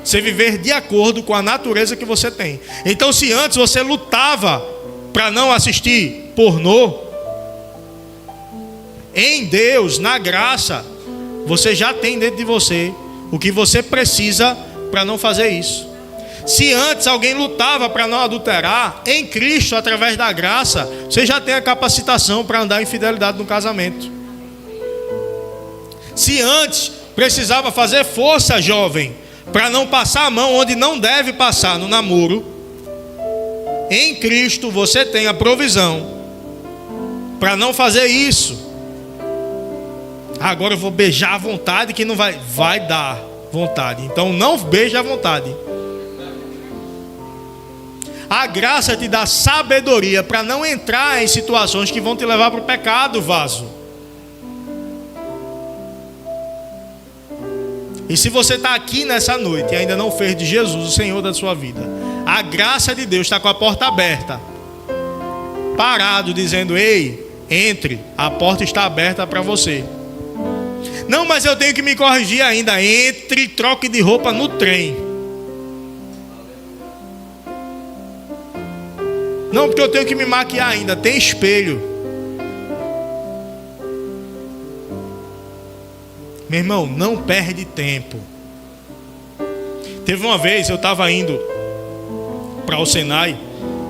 Você viver de acordo com a natureza que você tem. Então, se antes você lutava para não assistir pornô, em Deus, na graça, você já tem dentro de você o que você precisa para não fazer isso. Se antes alguém lutava para não adulterar, em Cristo, através da graça, você já tem a capacitação para andar em fidelidade no casamento. Se antes precisava fazer força, jovem, para não passar a mão onde não deve passar no namoro, em Cristo você tem a provisão para não fazer isso. Agora eu vou beijar à vontade, que não vai dar vontade. Então não beije à vontade. A graça te dá sabedoria para não entrar em situações que vão te levar para o pecado, vaso. E se você está aqui nessa noite e ainda não fez de Jesus o Senhor da sua vida, a graça de Deus está com a porta aberta, parado, dizendo: ei, entre, a porta está aberta para você. Não, mas eu tenho que me corrigir ainda. Entre e troque de roupa no trem. Não, porque eu tenho que me maquiar ainda. Tem espelho. Meu irmão, não perde tempo. Teve uma vez, eu estava indo para o Senai,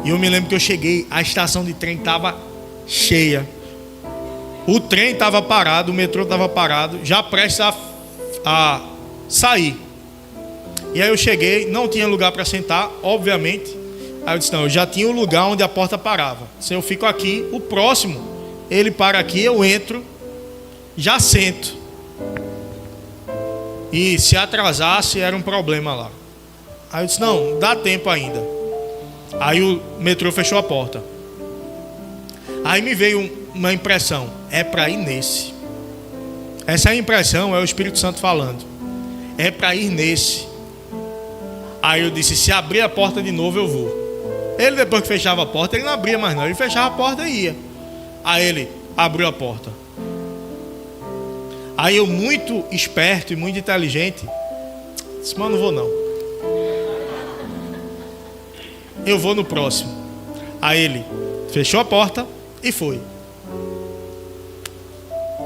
e eu me lembro que eu cheguei, a estação de trem estava cheia. O trem estava parado, o metrô estava parado, já prestes a sair. E aí eu cheguei, não tinha lugar para sentar, obviamente. Aí eu disse: não, eu já tinha o lugar onde a porta parava. Se eu fico aqui, o próximo, ele para aqui, eu entro, já sento. E se atrasasse, era um problema lá. Aí eu disse: não, dá tempo ainda. Aí o metrô fechou a porta. Aí me veio uma impressão: é para ir nesse. Essa impressão é o Espírito Santo falando: é para ir nesse. Aí eu disse: se abrir a porta de novo eu vou. Ele, depois que fechava a porta, ele não abria mais não, ele fechava a porta e ia. Aí ele abriu a porta. Aí eu, muito esperto e muito inteligente, disse, mas não vou não. Eu vou no próximo. Aí ele fechou a porta e foi.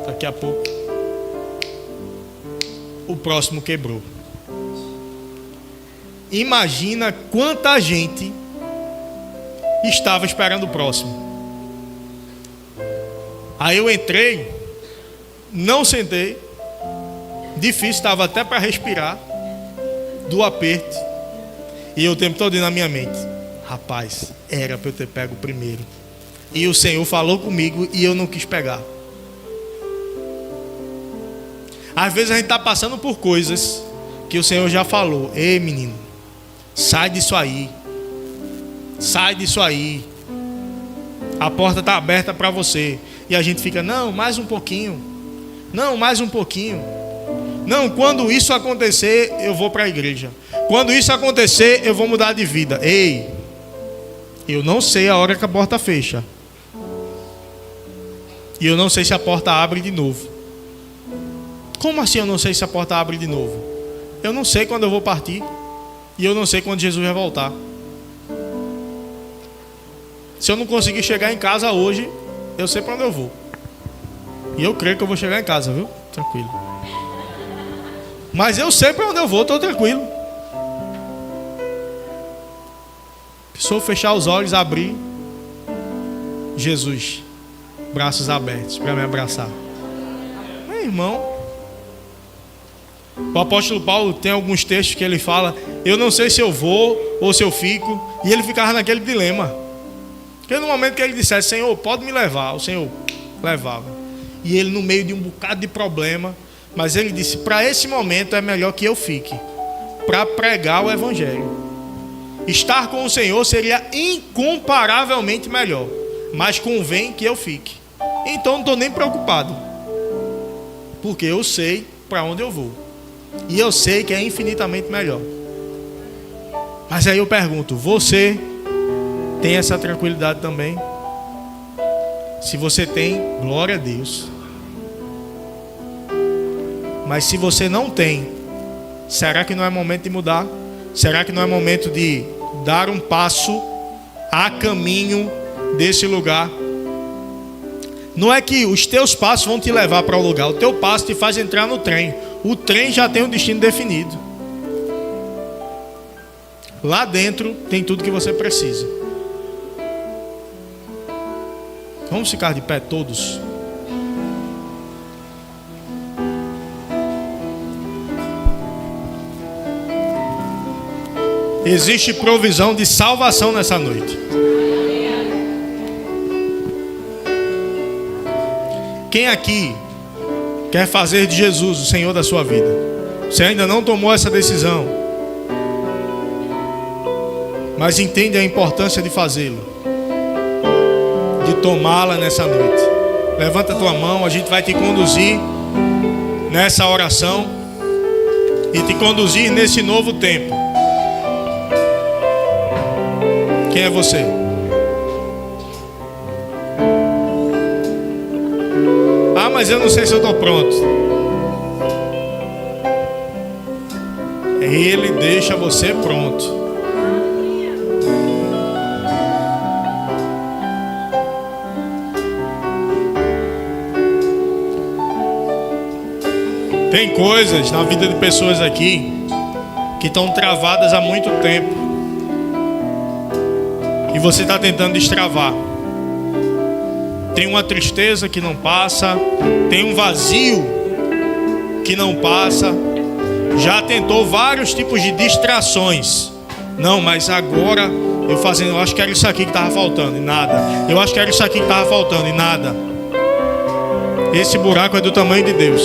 Daqui a pouco o próximo quebrou. Imagina quanta gente estava esperando o próximo. Aí eu entrei, não sentei, difícil, estava até para respirar, do aperto, e eu o tempo todo na minha mente, rapaz, era para eu ter pego o primeiro, e o Senhor falou comigo e eu não quis pegar. Às vezes a gente está passando por coisas que o Senhor já falou, ei menino, sai disso aí, sai disso aí, a porta está aberta para você. E a gente fica, não, mais um pouquinho. Não, mais um pouquinho. Não, quando isso acontecer, eu vou para a igreja. Quando isso acontecer, eu vou mudar de vida. Ei, eu não sei a hora que a porta fecha. E eu não sei se a porta abre de novo. Como assim eu não sei se a porta abre de novo? Eu não sei quando eu vou partir. E eu não sei quando Jesus vai voltar. Se eu não conseguir chegar em casa hoje, eu sei para onde eu vou. E eu creio que eu vou chegar em casa, viu? Tranquilo. Mas eu sei para onde eu vou, estou tranquilo. Se eu fechar os olhos, abrir, Jesus, braços abertos para me abraçar. Meu irmão, o apóstolo Paulo tem alguns textos que ele fala, eu não sei se eu vou ou se eu fico. E ele ficava naquele dilema. Porque no momento que ele dissesse, Senhor, pode me levar, o Senhor levava. E ele no meio de um bocado de problema, mas ele disse, para esse momento é melhor que eu fique, para pregar o evangelho. Estar com o Senhor seria incomparavelmente melhor, mas convém que eu fique. Então não estou nem preocupado, porque eu sei para onde eu vou. E eu sei que é infinitamente melhor. Mas aí eu pergunto, você tem essa tranquilidade também? Se você tem, glória a Deus. Mas se você não tem, será que não é momento de mudar? Será que não é momento de dar um passo a caminho desse lugar? Não é que os teus passos vão te levar para o lugar, o teu passo te faz entrar no trem. O trem já tem um destino definido. Lá dentro tem tudo que você precisa. Vamos ficar de pé todos. Existe provisão de salvação nessa noite. Quem aqui quer fazer de Jesus o Senhor da sua vida? Você ainda não tomou essa decisão, mas entende a importância de fazê-lo, de tomá-la nessa noite. Levanta a tua mão, a gente vai te conduzir nessa oração e te conduzir nesse novo tempo. Quem é você? Ah, mas eu não sei se eu estou pronto. Ele deixa você pronto. Tem coisas na vida de pessoas aqui que estão travadas há muito tempo e você está tentando destravar. Tem uma tristeza que não passa, tem um vazio que não passa. Já tentou vários tipos de distrações. Não, mas agora eu acho que era isso aqui que estava faltando e nada. Eu acho que era isso aqui que estava faltando e nada. Esse buraco é do tamanho de Deus.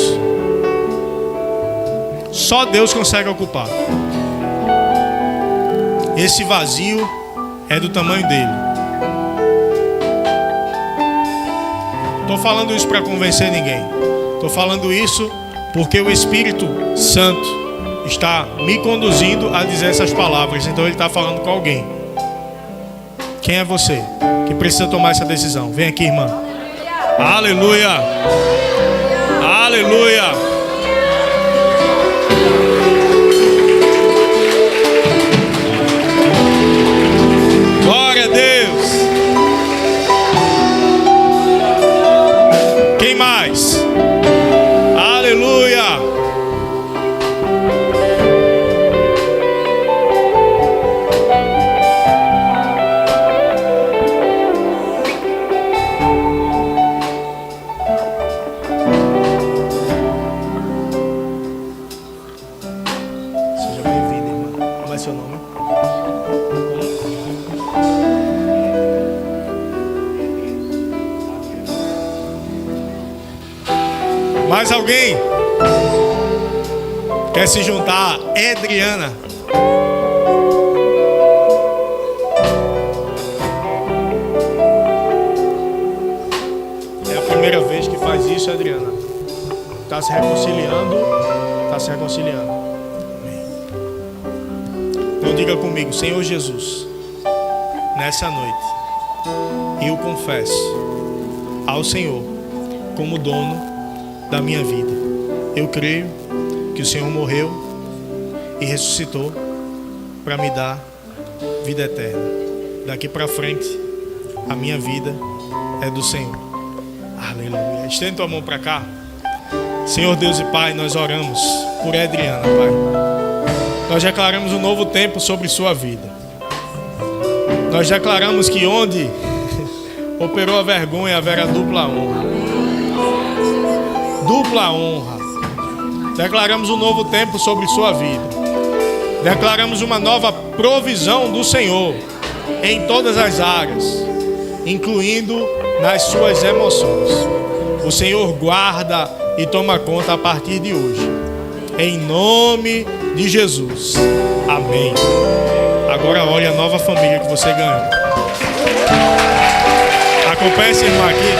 Só Deus consegue ocupar. Esse vazio é do tamanho dele. Estou falando isso para convencer ninguém. Estou falando isso porque o Espírito Santo está me conduzindo a dizer essas palavras. Então ele está falando com alguém. Quem é você que precisa tomar essa decisão? Vem aqui, irmã. Aleluia. Aleluia. Glória a Deus. Quem mais? Aleluia. Seja bem-vindo, irmã. Como é seu nome? Mais alguém quer se juntar a Adriana? É a primeira vez que faz isso, Adriana. Está se reconciliando. Está se reconciliando. Amém. Então diga comigo: Senhor Jesus, nessa noite eu confesso ao Senhor como dono da minha vida. Eu creio que o Senhor morreu e ressuscitou para me dar vida eterna. Daqui para frente, a minha vida é do Senhor. Aleluia. Estende tua mão para cá. Senhor Deus e Pai, nós oramos por Adriana, Pai. Nós declaramos um novo tempo sobre sua vida. Nós declaramos que onde operou a vergonha, haverá dupla honra. Dupla honra. Declaramos um novo tempo sobre sua vida. Declaramos uma nova provisão do Senhor em todas as áreas, incluindo nas suas emoções. O Senhor guarda e toma conta a partir de hoje. Em nome de Jesus. Amém. Agora olha a nova família que você ganhou. Acompanhe esse irmão aqui.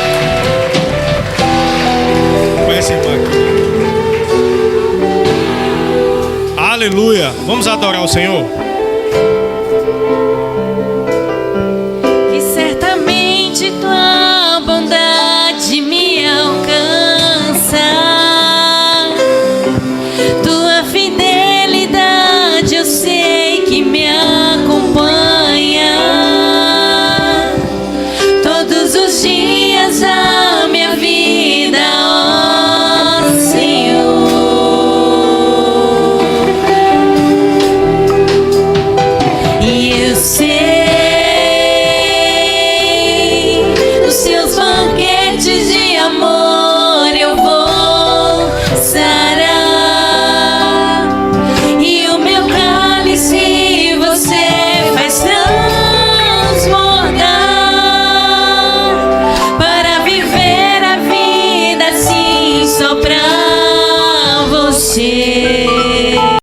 Aleluia. Vamos adorar o Senhor. Que certamente tua bondade me alcança, tua fidelidade eu sei que me acompanha todos os dias da minha vida.